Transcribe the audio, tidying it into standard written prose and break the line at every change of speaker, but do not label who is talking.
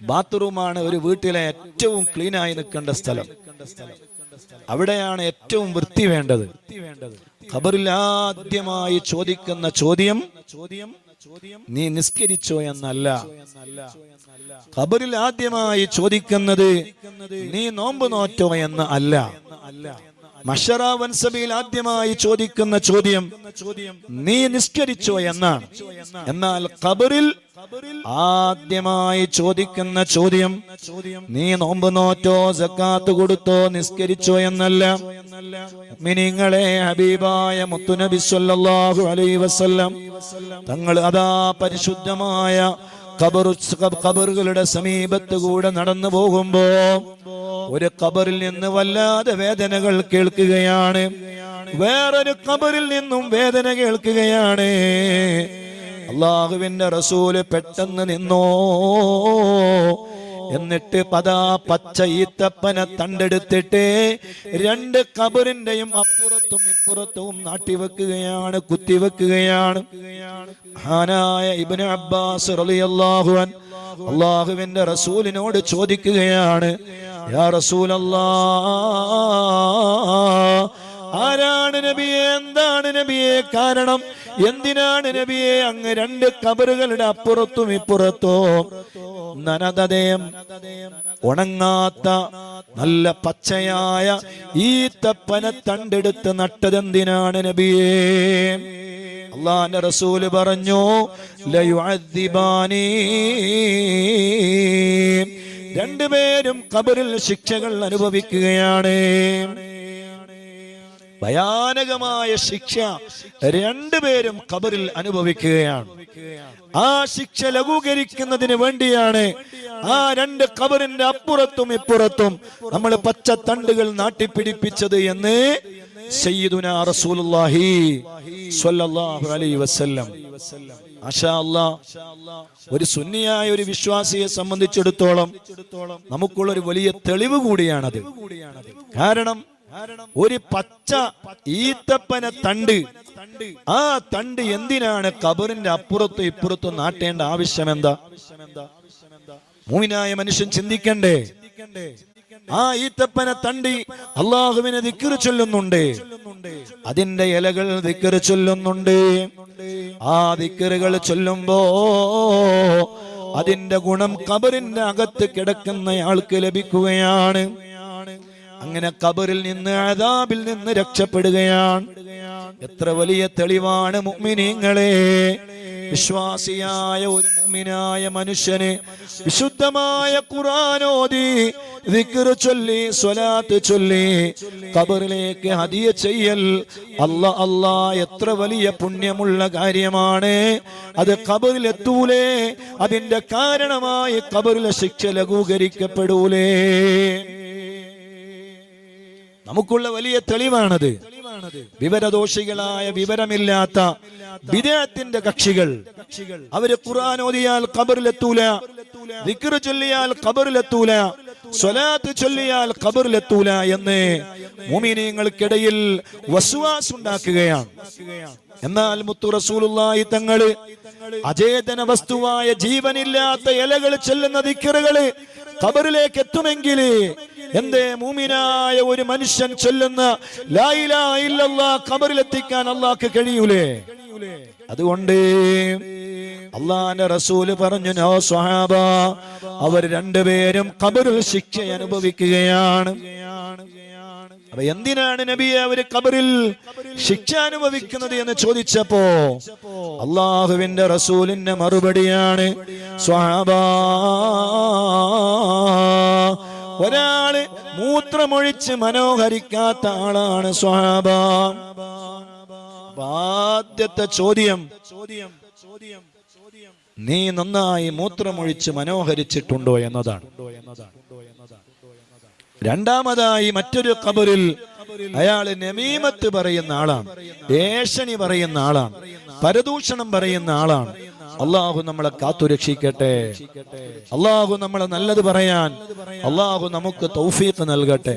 ബാത്റൂമാണ് ഒരു വീട്ടിലെ ഏറ്റവും ക്ലീനായി നിൽക്കേണ്ട സ്ഥലം. അവിടെയാണ് ഏറ്റവും വൃത്തി വേണ്ടത്. ഖബറിൽ ആദ്യമായി ചോദിക്കുന്ന ചോദ്യം നീ നിസ്കരിച്ചോ എന്നല്ല. ഖബറിൽ ആദ്യമായി ചോദിക്കുന്നത് നീ നോമ്പ് നോറ്റോ എന്ന് അല്ല. മഹ്ശറ വൻസബയിൽ ആദ്യമായി ചോദിക്കുന്ന ചോദ്യം നീ നിസ്കരിച്ചോ എന്നാണ്. എന്നാൽ ഖബറിൽ ആദ്യമായി ചോദിക്കുന്ന ചോദ്യം നീ നോമ്പ് നോറ്റോ, സക്കാത്ത് കൊടുത്തോ, നിസ്കരിച്ചോ എന്നല്ല. മുഅ്മിനീങ്ങളെ, ഹബീബായ മുത്തുനബി സ്വല്ലല്ലാഹു അലൈഹി വസല്ലം തങ്ങൾ അതാ പരിശുദ്ധമായ ഖബറുകളുടെ സമീപത്ത് കൂടെ നടന്നു പോകുമ്പോ ഒരു ഖബറിൽ നിന്ന് വല്ലാതെ വേദനകൾ കേൾക്കുകയാണ്. വേറൊരു ഖബറിൽ നിന്നും വേദന കേൾക്കുകയാണ്. അല്ലാഹുവിന്റെ റസൂല് പെട്ടെന്ന് നിന്നോ. എന്നിട്ട് പച്ച ഈത്തപ്പന തണ്ടെടുത്തിട്ട് രണ്ട് ഖബറിന്റെയും അപ്പുറത്തും ഇപ്പുറത്തും നാട്ടിവെക്കുകയാണ്, കുത്തിവെക്കുകയാണ്. മഹാനായ ഇബ്നു അബ്ബാസ് റളിയല്ലാഹു അൻഹു അല്ലാഹുവിന്റെ റസൂലിനോട് ചോദിക്കുകയാണ്, യാ റസൂലല്ലാഹ്, ആരാണ് നബിയെ, എന്താണ് നബിയെ കാരണം, എന്തിനാണ് നബിയെ അങ്ങ് രണ്ട് ഖബറുകളുടെ അപ്പുറത്തും ഇപ്പുറത്തും നനതയം ഉണങ്ങാത്ത നല്ല പച്ചയായ ഈത്തപ്പന തണ്ടെടുത്ത് നട്ടതെന്തിനാണ് നബിയെ? അല്ലാഹുവിന്റെ റസൂല് പറഞ്ഞു, ലയുഅദ്ദിബാനി, രണ്ടുപേരും ഖബറിൽ ശിക്ഷകൾ അനുഭവിക്കുകയാണ്. ഭയാനകമായ ശിക്ഷ രണ്ടുപേരും ഖബറിൽ അനുഭവിക്കുകയാണ്. ആ ശിക്ഷ ലഘൂകരിക്കുന്നതിന് വേണ്ടിയാണ് ആ രണ്ട് ഖബറിന്റെ അപ്പുറത്തും ഇപ്പുറത്തും നമ്മൾ പച്ചത്തണ്ടുകൾ നാട്ടിപ്പിടിപ്പിച്ചത് എന്ന് സയ്യിദുനാ റസൂലുള്ളാഹി സ്വല്ലല്ലാഹു അലൈഹി വസല്ലം. മാഷാ അല്ലാഹ്, ഒരു സുന്നിയായ ഒരു വിശ്വാസിയെ സംബന്ധിച്ചിടത്തോളം നമുക്കുള്ളൊരു വലിയ തെളിവ് കൂടിയാണത്. കാരണം ഒരു പച്ച ഈത്തപ്പന തണ്ട്, ആ തണ്ട് എന്തിനാണ് ഖബറിന്റെ അപ്പുറത്തും ഇപ്പുറത്തും നാട്ടേണ്ട ആവശ്യം എന്താ? മുഅ്മിനായ മനുഷ്യൻ ചിന്തിക്കണ്ടേ? ആ ഈത്തപ്പന തണ്ട് അല്ലാഹുവിനെ ദിക്ർ ചൊല്ലുന്നുണ്ട്, അതിന്റെ ഇലകൾ ദിക്ർ ചൊല്ലുന്നുണ്ട്. ആ ദിക്റുകൾ ചൊല്ലുമ്പോ അതിന്റെ ഗുണം ഖബറിന്റെ അകത്ത് കിടക്കുന്നയാൾക്ക് ലഭിക്കുകയാണ്. അങ്ങനെ ഖബറിൽ നിന്ന്, അദാബിൽ നിന്ന് രക്ഷപ്പെടുകയാണ്. എത്ര വലിയ തെളിവാണ് മുഅ്മിനീങ്ങളെ! വിശ്വാസിയായ ഒരു മുഅ്മിനായ മനുഷ്യന് വിശുദ്ധമായ ഖുർആൻ ഓതി, ദിക്ർ ചൊല്ലി, സ്വലാത്ത് ചൊല്ലി ഖബറിലേക്ക് ഹദിയ ചെയ്യൽ, അല്ലാ എത്ര വലിയ പുണ്യമുള്ള കാര്യമാണ് അത്! ഖബറിൽ എത്തൂലേ? അതിന്റെ കാരണമായി ഖബറിലെ ശിക്ഷ ലഘൂകരിക്കപ്പെടൂലേ? നമുക്കുള്ള വലിയ തെളിവാണത്. വിവരദോഷികളായ, വിവരമില്ലാത്ത ബിദ്അത്തിന്റെ കക്ഷികൾ, അവര് ഖുർആൻ ഓതിയാൽ ഖബറിലെത്തൂല, ദിക്ർ ചൊല്ലിയാൽ ഖബറിലെത്തൂല, സ്വലാത്ത് ചൊല്ലിയാൽ ഖബറിലെത്തൂല എന്ന് മുഅ്മിനീങ്ങൾക്കിടയിൽ വസ്വാസ് ഉണ്ടാക്കുകയാണ്. എന്നാൽ മുത്തു റസൂലുള്ളാഹി തങ്ങള് അചേതന വസ്തുവായ ജീവനില്ലാത്ത ഇലകൾ ചെല്ലുന്ന ദിക്റുകള് ഖബറിലേക്ക് എത്തുമെങ്കിൽ എന്തേ മുഅ്മിനായ ഒരു മനുഷ്യൻ ചൊല്ലുന്ന ലാ ഇലാഹ ഇല്ലല്ലാഹ് ഖബറിലെത്തിക്കാൻ അല്ലാഹുക്ക് കഴിയൂലേ? അതുകൊണ്ട് അല്ലാഹുവിന്റെ റസൂല് പറഞ്ഞു, നോ സ്വഹാബ, അവർ രണ്ടുപേരും ഖബറിൽ ശിക്ഷ അനുഭവിക്കുകയാണ്. അപ്പൊ എന്തിനാണ് നബിയെ അവര് ഖബറിൽ ശിക്ഷ അനുഭവിക്കുന്നത് എന്ന് ചോദിച്ചപ്പോ അല്ലാഹുവിന്റെ റസൂലിന്റെ മറുപടിയാണ്, സ്വഹാബ, ഒരാള് മൂത്രമൊഴിച്ച് മനോഹരിക്കാത്ത ആളാണ് സ്വഹാബ. ആദ്യത്തെ ചോദ്യം, നീ നന്നായി മൂത്രമൊഴിച്ച് മനോഹരിച്ചിട്ടുണ്ടോ എന്നതാണ്. രണ്ടാമതായി മറ്റൊരു ഖബറിൽ അയാള് നമീമത്ത് പറയുന്ന ആളാണ്, ഏഷണി പറയുന്ന ആളാണ്, പരദൂഷണം പറയുന്ന ആളാണ്. അല്ലാഹു നമ്മളെ കാത്തുരക്ഷിക്കട്ടെ. അല്ലാഹു നമ്മളെ നല്ലത് പറയാൻ അല്ലാഹു നമുക്ക് തൗഫീഖ് നൽകട്ടെ.